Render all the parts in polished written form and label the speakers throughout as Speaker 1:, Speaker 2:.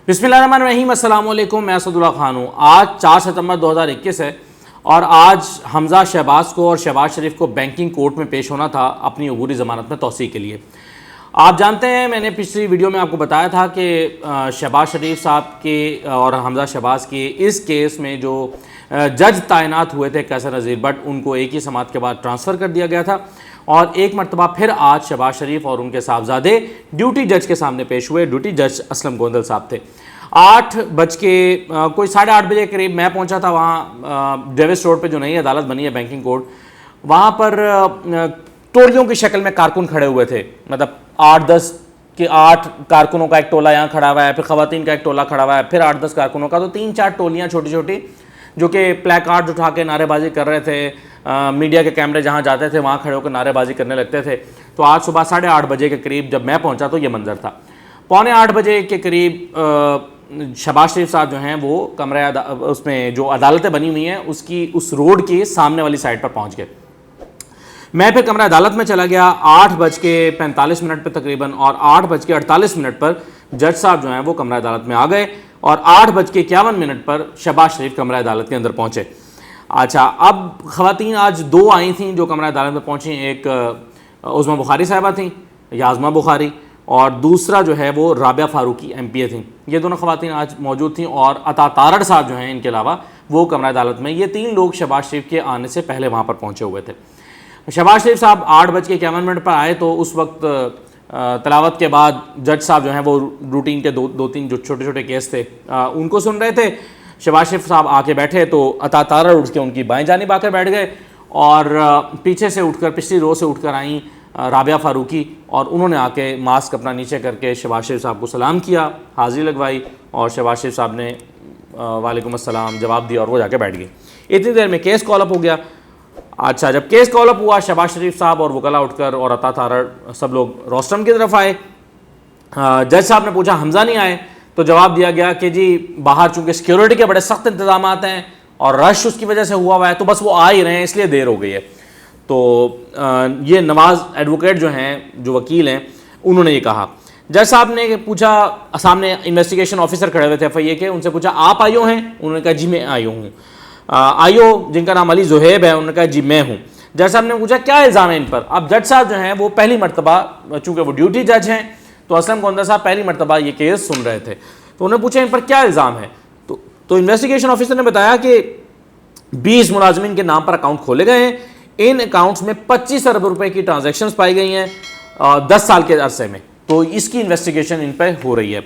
Speaker 1: بسم اللہ الرحمن الرحیم، السلام علیکم، میں اسد اللہ خان ہوں۔ آج 4 ستمبر 2021 ہے اور آج حمزہ شہباز کو اور شہباز شریف کو بینکنگ کورٹ میں پیش ہونا تھا اپنی عبوری ضمانت میں توسیع کے لیے۔ آپ جانتے ہیں، میں نے پچھلی ویڈیو میں آپ کو بتایا تھا کہ شہباز شریف صاحب کے اور حمزہ شہباز کے اس کیس میں جو جج تعینات ہوئے تھے قیصر نذیر بٹ، ان کو ایک ہی سماعت کے بعد ٹرانسفر کر دیا گیا تھا، اور ایک مرتبہ پھر آج شہباز شریف اور ان کے صاحبزادے ڈیوٹی جج کے سامنے پیش ہوئے۔ ڈیوٹی جج اسلم گوندل صاحب تھے۔ 8:30 بجے قریب میں پہنچا تھا وہاں ڈیوس روڈ پہ جو نئی عدالت بنی ہے بینکنگ کورٹ، وہاں پر ٹولیوں کی شکل میں کارکن کھڑے ہوئے تھے، مطلب 8 کارکنوں کا ایک ٹولہ یہاں کھڑا ہوا ہے، پھر خواتین کا ایک ٹولہ کھڑا ہوا ہے، پھر 8-10 کارکنوں کا، تو 3-4 ٹولیاں چھوٹی چھوٹی جو کہ پلے کارڈ اٹھا کے نعرے بازی کر رہے تھے۔ میڈیا کے کیمرے جہاں جاتے تھے وہاں کھڑے ہو کے نعرے بازی کرنے لگتے تھے۔ تو آج صبح 8:30 بجے کے قریب جب میں پہنچا تو یہ منظر تھا۔ 7:45 بجے کے قریب شہباز شریف صاحب جو ہیں وہ کمرے اس میں جو عدالتیں بنی ہوئی ہیں اس روڈ کی سامنے والی سائڈ پر پہنچ گئے۔ میں پھر کمرہ عدالت میں چلا گیا 8:45 پہ تقریباً، اور 8:48 پر جج صاحب جو ہیں وہ کمرہ عدالت میں آ گئے، اور 8:51 پر شہباز شریف کمرہ عدالت کے اندر پہنچے۔ اچھا، اب خواتین آج 2 آئی تھیں جو کمرہ عدالت میں پہنچیں، ایک عظمیٰ بخاری صاحبہ تھیں یا عظمیٰ بخاری، اور دوسرا جو ہے وہ رابعہ فاروقی MP تھیں۔ یہ دونوں خواتین آج موجود تھیں، اور عطا تارڑ صاحب جو ہیں ان کے علاوہ وہ کمرہ عدالت میں، یہ 3 لوگ شہباز شریف کے آنے سے پہلے وہاں پر پہنچے ہوئے تھے۔ شہباز شریف صاحب 8:51 پر آئے تو اس وقت تلاوت کے بعد جج صاحب جو ہیں وہ روٹین کے 2-3 جو چھوٹے چھوٹے کیس تھے ان کو سن رہے تھے۔ شہباز شریف صاحب آ کے بیٹھے تو عطا تارڑ اٹھ کے ان کی بائیں جانب آ کر بیٹھ گئے، اور پیچھے سے اٹھ کر پچھلی رو سے اٹھ کر آئیں رابعہ فاروقی، اور انہوں نے آ کے ماسک اپنا نیچے کر کے شہباز شریف صاحب کو سلام کیا، حاضری لگوائی، اور شہباز شریف صاحب نے وعلیکم السلام جواب دیا، اور وہ جا کے بیٹھ گئے۔ اتنی دیر میں کیس کال اپ ہو گیا۔ اچھا، جب کیس کال اپ ہوا شہباز شریف صاحب اور وکلا اٹھ کر اور عطا تارڑ سب لوگ روسٹرم کی طرف آئے۔ جج صاحب نے پوچھا حمزہ نہیں آئے؟ تو جواب دیا گیا کہ جی باہر چونکہ سیکیورٹی کے بڑے سخت انتظامات ہیں اور رش اس کی وجہ سے ہوا ہے، تو بس وہ آ ہی رہے ہیں، اس لیے دیر ہو گئی ہے۔ تو یہ نواز ایڈوکیٹ جو ہیں، جو وکیل ہیں، انہوں نے یہ کہا۔ جج صاحب نے پوچھا، سامنے انویسٹیگیشن آفیسر کھڑے ہوئے تھے FIA کے، ان سے پوچھا آپ آئیو ہیں؟ انہوں نے کہا جی میں آئیو ہوں۔ آئیو جن کا نام علی زہیب ہے، انہوں نے کہا جی میں ہوں۔ جج صاحب نے پوچھا کیا الزام ہے ان پر؟ اب جج صاحب جو ہیں وہ پہلی مرتبہ، چونکہ وہ ڈیوٹی جج ہیں تو اسلم گوندل صاحب پہلی مرتبہ یہ کیس سن رہے تھے، تو انہوں نے پوچھا ان پر کیا الزام ہے؟ تو انویسٹیگیشن آفیسر نے بتایا کہ 20 ملازمین کے نام پر اکاؤنٹ کھولے گئے ہیں، ان اکاؤنٹس میں 25 ارب روپے کی ٹرانزیکشنز پائی گئی ہیں 10 سال کے عرصے میں، تو اس کی انویسٹیگیشن ان پہ ہو رہی ہے۔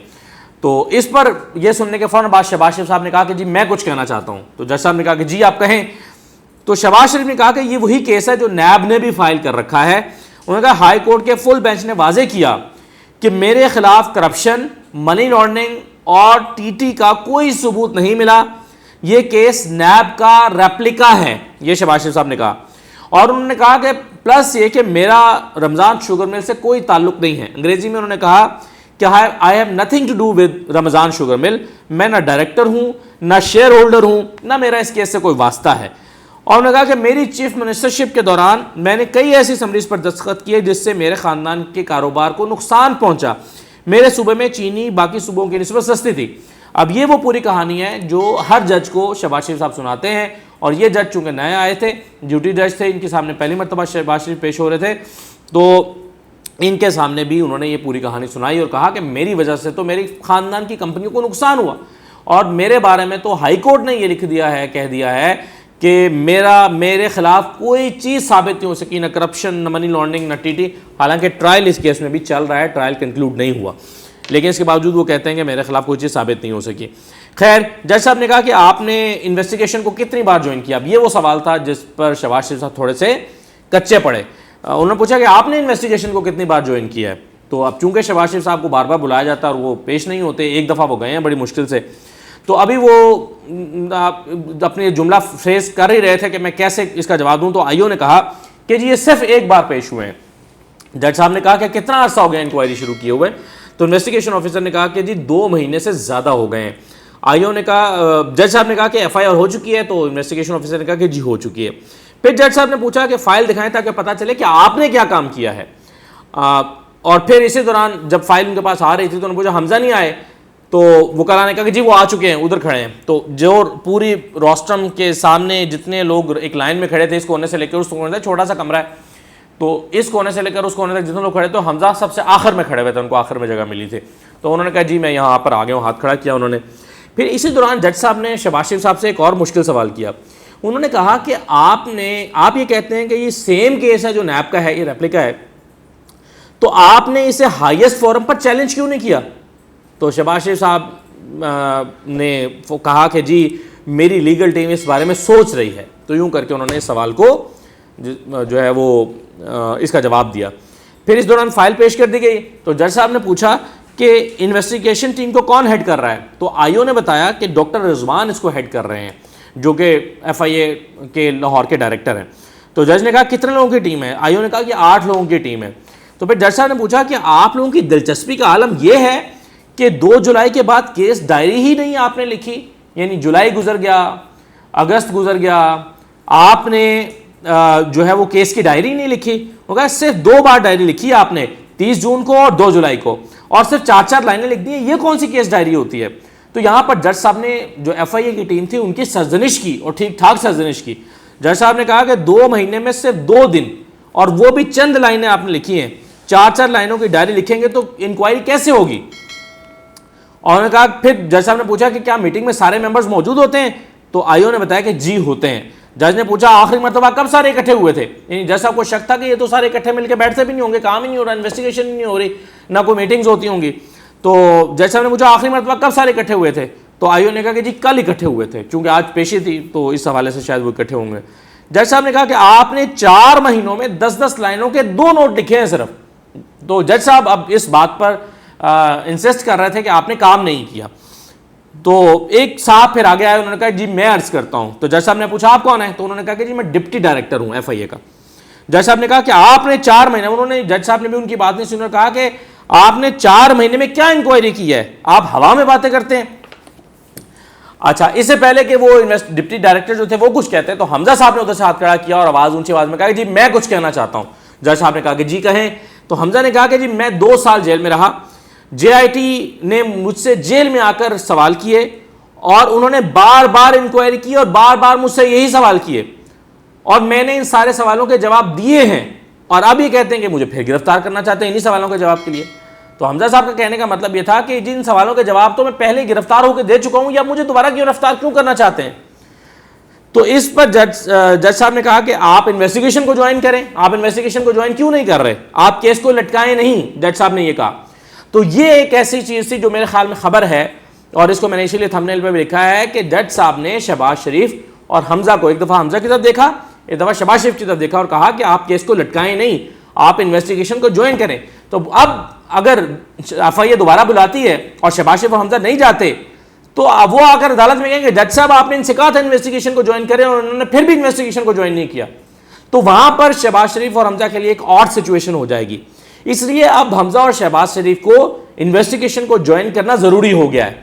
Speaker 1: تو اس پر یہ سننے کے فوراً بعد شہباز شریف صاحب نے کہا کہ جی میں کچھ کہنا چاہتا ہوں۔ تو جج صاحب نے کہا کہ جی آپ کہیں۔ تو شہباز شریف نے کہا کہ یہ وہی کیس ہے جو نیب نے بھی فائل کر رکھا ہے۔ انہوں نے کہا ہائی کورٹ کے فل بینچ نے واضح کیا کہ میرے خلاف کرپشن، منی لانڈرنگ اور TT کا کوئی ثبوت نہیں ملا، یہ کیس نیب کا ریپلیکا ہے، یہ شہباز شریف صاحب نے کہا۔ اور انہوں نے کہا کہ پلس یہ کہ میرا رمضان شوگر مل سے کوئی تعلق نہیں ہے۔ انگریزی میں انہوں نے کہا کہ I have nothing to do with Ramzan sugar mill, میں نہ ڈائریکٹر ہوں، نہ شیئر ہولڈر ہوں، نہ میرا اس کیس سے کوئی واسطہ ہے۔ اور انہوں نے کہا کہ میری چیف منسٹرشپ کے دوران میں نے کئی ایسی سمریز پر دستخط کیے جس سے میرے خاندان کے کاروبار کو نقصان پہنچا، میرے صوبے میں چینی باقی صوبوں کی نسبت سستی تھی۔ اب یہ وہ پوری کہانی ہے جو ہر جج کو شہباز شریف صاحب سناتے ہیں، اور یہ جج چونکہ نئے آئے تھے، ڈیوٹی جج تھے، ان کے سامنے پہلی مرتبہ شہباز شریف پیش ہو رہے تھے، تو ان کے سامنے بھی انہوں نے یہ پوری کہانی سنائی اور کہا کہ میری وجہ سے تو میری خاندان کی کمپنیوں کو نقصان ہوا، اور میرے بارے میں تو ہائی کورٹ نے یہ لکھ دیا ہے، کہہ دیا ہے کہ میرے خلاف کوئی چیز ثابت نہیں ہو سکی، نہ کرپشن، نہ منی لانڈرنگ، نہ TT۔ حالانکہ ٹرائل اس کیس میں بھی چل رہا ہے، ٹرائل کنکلوڈ نہیں ہوا، لیکن اس کے باوجود وہ کہتے ہیں کہ میرے خلاف کوئی چیز ثابت نہیں ہو سکی۔ خیر، جج صاحب نے کہا کہ آپ نے انویسٹیگیشن کو کتنی بار جوائن کیا؟ اب یہ وہ سوال تھا جس پر شہباز شریف صاحب تھوڑے سے کچے پڑے۔ انہوں نے پوچھا کہ آپ نے انویسٹیگیشن کو کتنی بار جوائن کیا ہے؟ تو اب چونکہ شہباز شریف صاحب کو بار بار بلایا جاتا ہے اور وہ پیش نہیں ہوتے، ایک دفعہ وہ گئے ہیں بڑی مشکل سے، تو ابھی وہ اپنے جملہ فریز کر ہی رہے تھے کہ میں کیسے اس کا جواب دوں، تو آئیو نے کہا کہ جی یہ صرف ایک بار پیش ہوئے ہیں۔ جج صاحب نے کہا کہ کتنا عرصہ ہو گیا انکوائری شروع کیے ہوئے؟ تو انویسٹیگیشن آفیسر نے کہا کہ جی 2 مہینے سے زیادہ ہو گئے ہیں۔ آئیو نے کہا، جج صاحب نے کہا کہ FIR ہو چکی ہے؟ تو انویسٹیگیشن آفیسر نے کہا کہ جی ہو چکی ہے۔ پھر جج صاحب نے پوچھا کہ فائل دکھائیں تاکہ پتہ چلے کہ آپ نے کیا کام کیا ہے، اور پھر اسی دوران جب فائل ان کے پاس آ رہی تھی تو انہوں نے پوچھا حمزہ نہیں آئے؟ تو وکلاء نے کہا کہ جی وہ آ چکے ہیں، ادھر کھڑے ہیں. تو جو پوری روسٹرم کے سامنے جتنے لوگ ایک لائن میں کھڑے تھے، اس کونے سے لے کر اس کونے تک، چھوٹا سا کمرہ ہے، تو اس کونے سے لے کر اس کونے تک جتنے لوگ کھڑے تھے، حمزہ سب سے آخر میں کھڑے ہوئے تھے، ان کو آخر میں جگہ ملی تھی. تو انہوں نے کہا جی میں یہاں پر آ گیا ہوں، ہاتھ کھڑا کیا انہوں نے. پھر اسی دوران جج صاحب نے شہباز شریف صاحب سے ایک اور مشکل سوال کیا. انہوں نے کہا کہ آپ یہ کہتے ہیں کہ یہ سیم کیس ہے جو نیب کا ہے، یہ ریپلیکا ہے، تو آپ نے اسے ہائیسٹ فورم پر چیلنج کیوں نہیں کیا؟ تو شہباز شریف صاحب نے کہا کہ جی میری لیگل ٹیم اس بارے میں سوچ رہی ہے. تو یوں کر کے انہوں نے اس سوال کو جو ہے وہ اس کا جواب دیا. پھر اس دوران فائل پیش کر دی گئی. تو جج صاحب نے پوچھا کہ انویسٹیگیشن ٹیم کو کون ہیڈ کر رہا ہے؟ تو آئی او نے بتایا کہ ڈاکٹر رضوان اس کو ہیڈ کر رہے ہیں، جو کہ ایف آئی اے کے لاہور کے ڈائریکٹر ہیں. تو جج نے کہا کتنے لوگوں کی ٹیم ہے؟ آئی او نے کہا کہ 8 لوگوں کی ٹیم ہے. تو پھر جج صاحب نے پوچھا کہ آپ لوگوں کی دلچسپی کا عالم یہ ہے کہ 2 جولائی کے بعد کیس ڈائری ہی نہیں آپ نے لکھی، یعنی جولائی گزر گیا، اگست گزر گیا، آپ نے جو ہے وہ کیس کی ڈائری نہیں لکھی. وہ کہا صرف 2 بار ڈائری لکھی آپ نے، 30 جون کو اور 2 جولائی کو، اور صرف 4 لائنیں لکھ دی ہیں. یہ کون سی کیس ڈائری ہوتی ہے؟ تو یہاں پر جج صاحب نے جو ایف آئی اے کی ٹیم تھی ان کی سرزنش کی، اور ٹھیک ٹھاک سرزنش کی. جج صاحب نے کہا کہ 2 مہینے میں صرف 2 دن، اور وہ بھی چند لائنیں آپ نے لکھی ہیں. 4 لائنوں کی ڈائری لکھیں گے تو انکوائری کیسے ہوگی؟ اور انہوں نے کہا، پھر جج صاحب نے پوچھا کہ کیا میٹنگ میں سارے ممبرز موجود ہوتے ہیں؟ تو آئی او نے بتایا کہ جی ہوتے ہیں. جج نے پوچھا آخری مرتبہ کب سارے اکٹھے ہوئے تھے؟ یعنی جج صاحب کو شک تھا کہ یہ تو سارے اکٹھے مل کے بیٹھتے بھی نہیں ہوں گے، کام ہی نہیں ہو رہا، انویسٹیگیشن نہیں ہو رہی، نہ کوئی میٹنگز ہوتی ہوں گی. تو جج صاحب نے پوچھا آخری مرتبہ کب سارے اکٹھے ہوئے تھے؟ تو آئی او نے کہا کہ جی کل اکٹھے ہوئے تھے، چونکہ آج پیشی تھی تو اس حوالے سے شاید وہ اکٹھے ہوں گے. جج صاحب نے کہا کہ آپ نے 4 مہینوں میں 10 لائنوں کے 2 نوٹ لکھے ہیں صرف. تو جج صاحب اب اس بات پر انسسٹ کر رہے تھے کہ آپ نے کام نہیں کیا. تو ایک صاحب پھر آگے آئے، انہوں نے کہا جی میں عرض کرتا ہوں. تو جج صاحب نے پوچھا آپ کون ہیں؟ تو انہوں نے کہا کہ جی میں ڈپٹی ڈائریکٹر ہوں ایف آئی اے کا. جج صاحب نے کہا کہ آپ نے 4 مہینے، انہوں نے جج صاحب نے بھی ان کی بات نہیں سنی، انہوں نے کہا کہ آپ نے 4 مہینے میں کیا انکوائری کی ہے؟ آپ ہوا میں باتیں کرتے ہیں. اچھا، اس سے پہلے کہ وہ ڈپٹی ڈائریکٹر جو تھے وہ کچھ کہتے ہیں، تو حمزہ صاحب نے ادھر سے ہاتھ کھڑا کیا اور اونچی آواز میں کہا کہ جی میں کچھ کہنا چاہتا ہوں. جج صاحب نے کہا کہ جی کہیں. تو حمزہ نے کہا کہ جی میں 2 سال جیل میں رہا، جے آئی ٹی نے مجھ سے جیل میں آ کر سوال کیے، اور انہوں نے بار بار انکوائری کی اور بار بار مجھ سے یہی سوال کیے، اور میں نے ان سارے سوالوں کے جواب دیے ہیں، اور اب یہ کہتے ہیں کہ مجھے پھر گرفتار کرنا چاہتے ہیں انہی سوالوں کے جواب کے لیے. تو حمزہ صاحب کا کہنے کا مطلب یہ تھا کہ جن سوالوں کے جواب تو میں پہلے گرفتار ہو کے دے چکا ہوں، یا مجھے دوبارہ گرفتار کیوں کرنا چاہتے ہیں؟ تو اس پر جج صاحب نے کہا کہ آپ انویسٹیگیشن کو جوائن کریں. آپ انویسٹیگیشن کو جوائن کیوں نہیں کر رہے؟ آپ کیس کو لٹکائیں نہیں، جج صاحب نے یہ کہا. تو یہ ایک ایسی چیز تھی جو میرے خیال میں خبر ہے، اور اس کو میں نے اسی لیے تھمبنیل پہ بھی لکھا ہے کہ جج صاحب نے شہباز شریف اور حمزہ کو ایک دفعہ حمزہ کی طرف دیکھا، ایک دفعہ شہباز شریف کی طرف دیکھا، اور کہا کہ آپ کیس کو لٹکائیں نہیں، آپ انویسٹیگیشن کو جوائن کریں. تو اب اگر ایف آئی اے دوبارہ بلاتی ہے اور شہباز شریف اور حمزہ نہیں جاتے، تو وہ آ کر عدالت میں کہیں گے جج صاحب آپ نے ان سے کہا تھا انویسٹیگیشن کو جوائن کریں، اور انہوں نے پھر بھی انویسٹیگیشن کو جوائن نہیں کیا. تو وہاں پر شہباز شریف اور حمزہ کے لیے ایک اور سچویشن ہو جائے گی. اس لیے اب حمزہ اور شہباز شریف کو انویسٹیگیشن کو جوائن کرنا ضروری ہو گیا ہے.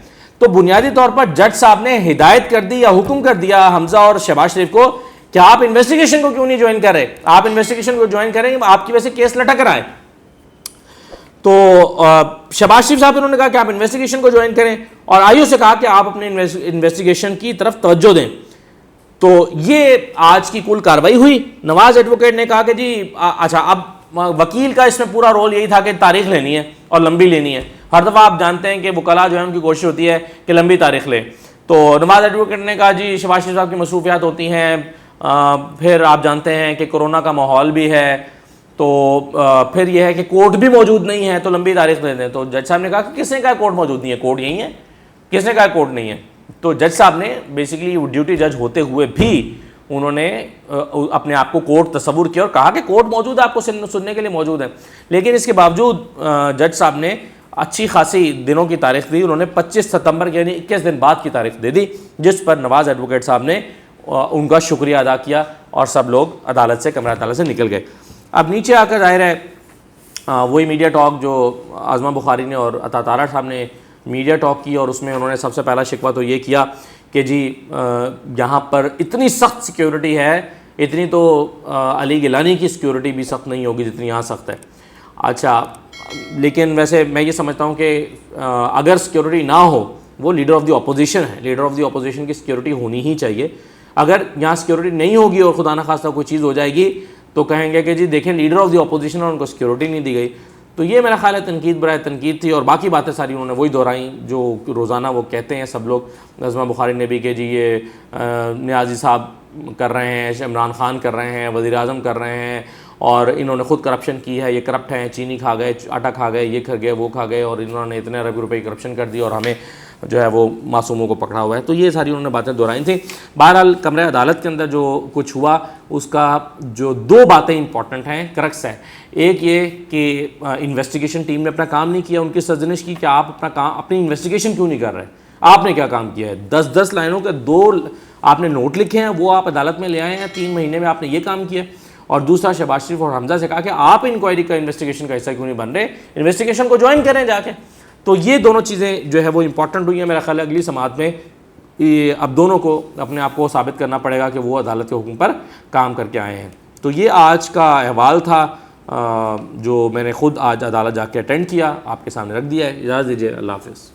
Speaker 1: تو بنیادی طور پر جج صاحب نے ہدایت کر دی یا حکم کر دیا حمزہ اور شہباز شریف کو کہ آپ انویسٹیگیشن کو کیوں نہیں جوائن کر رہے؟ آپ انویسٹیگیشن کو جوائن کریں گے، آپ کی وجہ سے کیس لٹک رہا ہے. تو شہباز شریف صاحب انہوں نے کہا کہ آپ انویسٹیگیشن کو جوائن کریں، اور آئی او سے کہا کہ آپ اپنے انویسٹیگیشن کی طرف توجہ دیں. تو یہ آج کی کل کاروائی ہوئی. نواز ایڈوکیٹ نے کہا کہ جی اچھا، اب وکیل کا اس میں پورا رول یہی تھا کہ تاریخ لینی ہے اور لمبی لینی ہے. ہر دفعہ آپ جانتے ہیں کہ وکلاء جو ہے ان کی کوشش ہوتی ہے کہ لمبی تاریخ لیں. تو نواز ایڈوکیٹ نے کہا جی شہباز شریف صاحب کی مصروفیات ہوتی ہیں، پھر آپ جانتے ہیں کہ کورونا کا ماحول بھی ہے، تو پھر یہ ہے کہ کورٹ بھی موجود نہیں ہے، تو لمبی تاریخ دے دیں. تو جج صاحب نے کہا کہ کس نے کہا کورٹ موجود نہیں ہے؟ کورٹ یہی ہے. کس نے کہا کورٹ نہیں ہے؟ تو جج صاحب نے بیسیکلی ڈیوٹی جج ہوتے ہوئے بھی انہوں نے اپنے آپ کو کورٹ تصور کیا اور کہا کہ کورٹ موجود ہے، آپ کو سننے کے لیے موجود ہے. لیکن اس کے باوجود جج صاحب نے اچھی خاصی دنوں کی تاریخ دی. انہوں نے 25 ستمبر یعنی 21 دن بعد کی تاریخ دے دی، جس پر نواز ایڈوکیٹ صاحب نے ان کا شکریہ ادا کیا، اور سب لوگ عدالت سے، کمرہ عدالت سے نکل گئے. اب نیچے آ کر ظاہر ہے وہی میڈیا ٹاک جو اعظمہ بخاری نے اور عطا طارہ صاحب نے میڈیا ٹاک کی، اور اس میں انہوں نے سب سے پہلا شکوہ تو یہ کیا کہ جی یہاں پر اتنی سخت سیکیورٹی ہے، اتنی تو علی گیلانی کی سیکیورٹی بھی سخت نہیں ہوگی جتنی یہاں سخت ہے. اچھا، لیکن ویسے میں یہ سمجھتا ہوں کہ اگر سیکیورٹی نہ ہو، وہ لیڈر آف دی اپوزیشن ہے، لیڈر آف دی اپوزیشن کی سیکیورٹی ہونی ہی چاہیے. اگر یہاں سیکیورٹی نہیں ہوگی اور خدا نہ خواستہ کوئی چیز ہو جائے گی تو کہیں گے کہ جی دیکھیں لیڈر آف دی اپوزیشن اور ان کو سیکیورٹی نہیں دی گئی. تو یہ میرا خیال ہے تنقید برائے تنقید تھی، اور باقی باتیں ساری انہوں نے وہی دہرائیں جو روزانہ وہ کہتے ہیں سب لوگ. نظمہ بخاری نے بھی کہ جی یہ نیازی صاحب کر رہے ہیں، عمران خان کر رہے ہیں، وزیر اعظم کر رہے ہیں، اور انہوں نے خود کرپشن کی ہے، یہ کرپٹ ہیں، چینی کھا گئے، آٹا کھا گئے، یہ کھا گئے، وہ کھا گئے، اور انہوں نے اتنے ارب روپے کی کرپشن کر دی اور ہمیں جو ہے وہ معصوموں کو پکڑا ہوا ہے. تو یہ ساری انہوں نے باتیں دہرائی تھیں. بہرحال کمرہ عدالت کے اندر جو کچھ ہوا اس کا جو دو باتیں امپورٹنٹ ہیں، کرکس ہے. ایک یہ کہ انویسٹیگیشن ٹیم نے اپنا کام نہیں کیا، ان کی سرزنش کی کہ آپ اپنا کام، اپنی انویسٹیگیشن کیوں نہیں کر رہے. آپ نے کیا کام کیا ہے؟ 10 لائنوں کے 2 آپ نے نوٹ لکھے ہیں، وہ آپ عدالت میں لے آئے ہیں. 3 مہینے میں آپ نے یہ کام کیا. اور دوسرا شہباز شریف اور حمزہ سے کہا کہ آپ انکوائری کا انویسٹیگیشن کا حصہ کیوں نہیں بن رہے، انویسٹیگیشن کو جوائن کریں جا کے. تو یہ دونوں چیزیں جو ہے وہ امپورٹنٹ ہوئی ہیں. میرا خیال ہے اگلی سماعت میں اب دونوں کو اپنے آپ کو ثابت کرنا پڑے گا کہ وہ عدالت کے حکم پر کام کر کے آئے ہیں. تو یہ آج کا احوال تھا جو میں نے خود آج عدالت جا کے اٹینڈ کیا، آپ کے سامنے رکھ دیا ہے. اجازت دیجیے، اللہ حافظ.